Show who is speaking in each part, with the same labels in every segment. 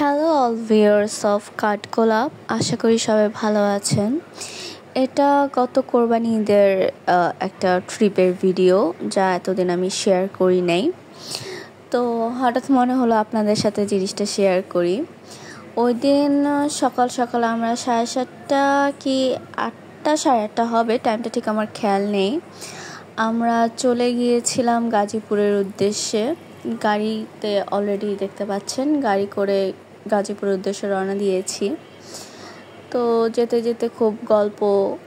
Speaker 1: Hello all viewers of কাঠগোলাপ, আশা করি সবাই ভালো আছেন। এটা গত কোরবানি ঈদের একটা ট্রিপের ভিডিও, যা এতদিন আমি শেয়ার করি নাই। তো হঠাৎ মনে হলো আপনাদের সাথে জিনিসটা শেয়ার করি। ওই দিন সকাল সকাল আমরা 7:30 কি 8টা 8:30 হবে, টাইমটা ঠিক আমার খেয়াল নেই। আমরা চলে গিয়েছিলাম গাজীপুরের উদ্দেশ্যে। গাড়িতে অলরেডি দেখতে পাচ্ছেন, গাড়ি করে গাজীপুরের উদ্দেশ্যে রওনা দিয়েছি। তো যেতে যেতে খুব গল্প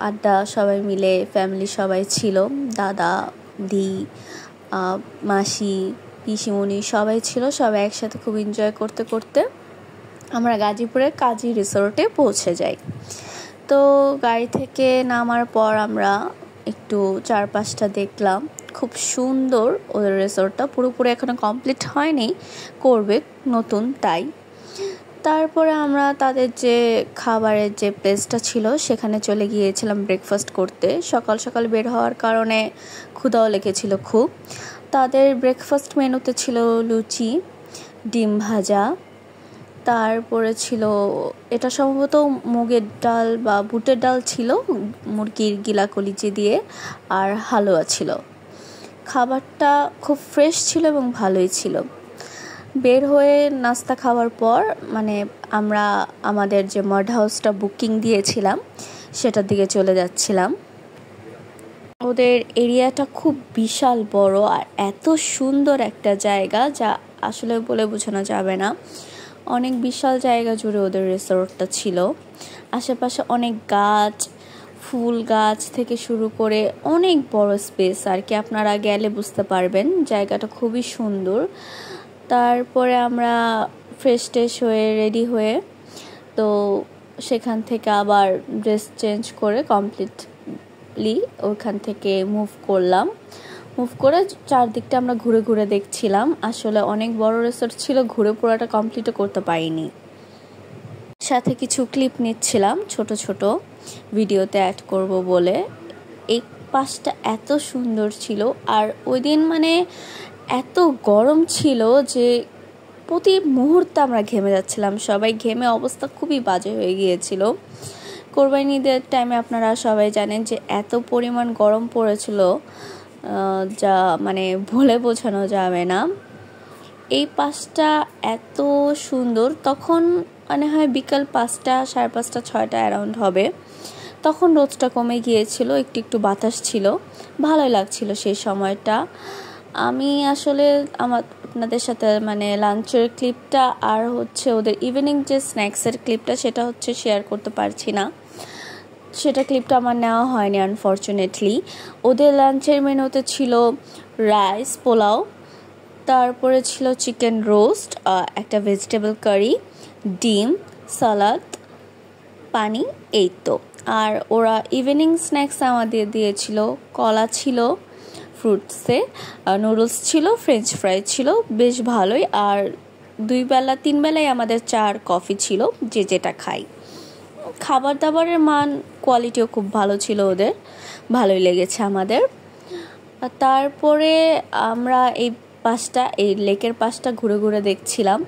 Speaker 1: আড্ডা, সবাই মিলে ফ্যামিলি সবাই ছিল, দাদা দি মাসি পিসিমণি সবাই ছিল। সবাই একসাথে খুব এনজয় করতে করতে আমরা গাজীপুরের কাজী রিসোর্টে পৌঁছে যাই। তো গাড়ি থেকে নামার পর আমরা একটু চারপাশটা দেখলাম। খুব সুন্দর ওদের রিসোর্টটা, পুরোপুরি এখনো কমপ্লিট হয়নি, করবে নতুন তাই। তারপরে আমরা তাদের যে খাবারের যে প্লেসটা ছিল সেখানে চলে গিয়েছিলাম ব্রেকফাস্ট করতে। সকাল সকাল বের হওয়ার কারণে ক্ষুধাও লেগেছিল খুব। তাদের ব্রেকফাস্ট মেনুতে ছিল লুচি, ডিম ভাজা, তারপরে ছিল এটা সম্ভবত মুগের ডাল বা বুটের ডাল ছিল, মুরগির গিলা কলিজি দিয়ে, আর হালুয়া ছিল। খাবারটা খুব ফ্রেশ ছিল এবং ভালোই ছিল। বের হয়ে নাস্তা খাওয়ার পর আমরা আমাদের যে মড হাউসটা বুকিং দিয়েছিলাম সেটার দিকে চলে যাচ্ছিলাম। ওদের এরিয়াটা খুব বিশাল বড় আর এত সুন্দর একটা জায়গা যা আসলে বলে বোঝানো যাবে না। অনেক বিশাল জায়গা জুড়ে ওদের রিসোর্টটা ছিল। আশেপাশে অনেক গাছ, ফুল গাছ থেকে শুরু করে অনেক বড় স্পেস আর কি, আপনারা গেলে বুঝতে পারবেন জায়গাটা খুবই সুন্দর। তারপরে আমরা ফ্রেশ ট্রেশ হয়ে রেডি হয়ে তো সেখান থেকে আবার ড্রেস চেঞ্জ করে কমপ্লিটলি ওইখান থেকে মুভ করে চারদিকটা আমরা ঘুরে ঘুরে দেখছিলাম। আসলে অনেক বড় রিসোর্ট ছিল, ঘুরে পুরোটা কমপ্লিটও করতে পারিনি। সাথে কিছু ক্লিপ নিচ্ছিলাম ছোট ছোট, ভিডিওতে অ্যাড করব বলে। এই পাশটা এত সুন্দর ছিল আর ওই দিন এত গরম ছিল যে প্রতি মুহূর্তে আমরা ঘেমে যাচ্ছিলাম, সবাই ঘেমে অবস্থা খুবই বাজে হয়ে গিয়েছিল। কোরবানি ঈদের টাইমে আপনারা সবাই জানেন যে এত পরিমাণ গরম পড়েছিল যা বলে বোঝানো যাবে না। এই পাশটা এত সুন্দর, তখন হয় বিকাল 5টা 5:30 6টা অ্যারাউন্ড হবে। তখন রোদটা কমে গিয়েছিল, একটু একটু বাতাস ছিল, ভালোই লাগছিল সেই সময়টা। আমি আসলে আপনাদের সাথে লাঞ্চের ক্লিপটা আর ওদের ইভিনিং যে স্ন্যাক্সের ক্লিপটা সেটা শেয়ার করতে পারছি না, সেটা ক্লিপটা আমার নেওয়া হয়নি আনফর্চুনেটলি। ওদের লাঞ্চের মেনুতে ছিল রাইস পোলাও, তারপরে ছিল চিকেন রোস্ট, একটা ভেজিটেবল কারি, ডিম, সালাদ, পানি, এই তো। আর ওরা ইভিনিং স্ন্যাক্স আমাদের দিয়েছিল কলা ছিল, ফ্রুটসে নুডলস ছিল, ফ্রেঞ্চ ফ্রাই ছিল, বেশ ভালোই। আর 2 বেলা 3 বেলায় আমাদের চা আর কফি ছিল, যে যেটা খাই। খাবার দাবারের মান কোয়ালিটিও খুব ভালো ছিল ওদের, ভালোই লেগেছে আমাদের। তারপরে আমরা এই লেকের পাশটা ঘুরে ঘুরে দেখছিলাম,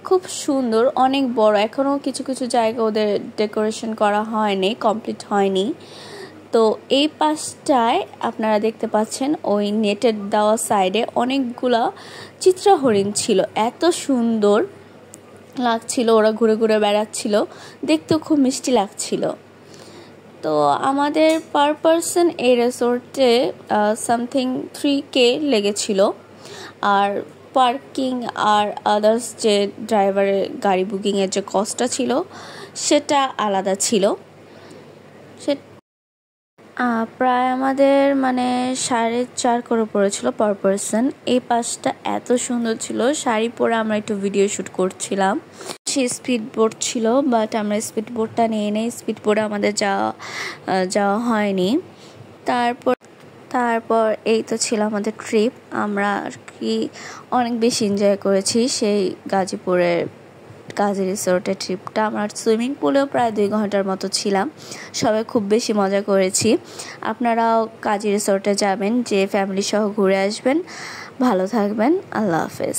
Speaker 1: খুব সুন্দর, অনেক বড়। এখনও কিছু কিছু জায়গা ওদের ডেকোরেশন করা হয়নি, কমপ্লিট হয়নি। তো এই পাশটায় আপনারা দেখতে পাচ্ছেন ওই নেটের দেওয়া সাইডে অনেকগুলা চিত্রা হরিণ ছিল, এত সুন্দর লাগছিল, ওরা ঘুরে ঘুরে বেড়াচ্ছিল, দেখতেও খুব মিষ্টি লাগছিল। তো আমাদের পার পারসন এই রিসোর্টে সামথিং 3K লেগেছিল। আর পার্কিং আর আদার্স যে ড্রাইভারের গাড়ি বুকিংয়ের যে কস্টটা ছিল সেটা আলাদা ছিল। প্রায় আমাদের 4.5 করে পড়েছিল পার পারসন। এই পাশটা এত সুন্দর ছিল, শাড়ি পরে আমরা একটু ভিডিও শ্যুট করছিলাম। সেই স্পিড বোট ছিল, বাট আমরা স্পিড বোটটা নিয়ে নেই, স্পিড বোটে আমাদের যাওয়া হয়নি। তারপর এই তো ছিল আমাদের ট্রিপ। আমরা আর কি অনেক বেশি এনজয় করেছি সেই গাজীপুরের কাজী রিসোর্টের ট্রিপটা। আমরা সুইমিং পুলেও প্রায় 2 ঘন্টার মতো ছিলাম, সবাই খুব বেশি মজা করেছি। আপনারাও কাজী রিসোর্টে যাবেন, যে ফ্যামিলি সহ ঘুরে আসবেন। ভালো থাকবেন, আল্লাহ হাফেজ।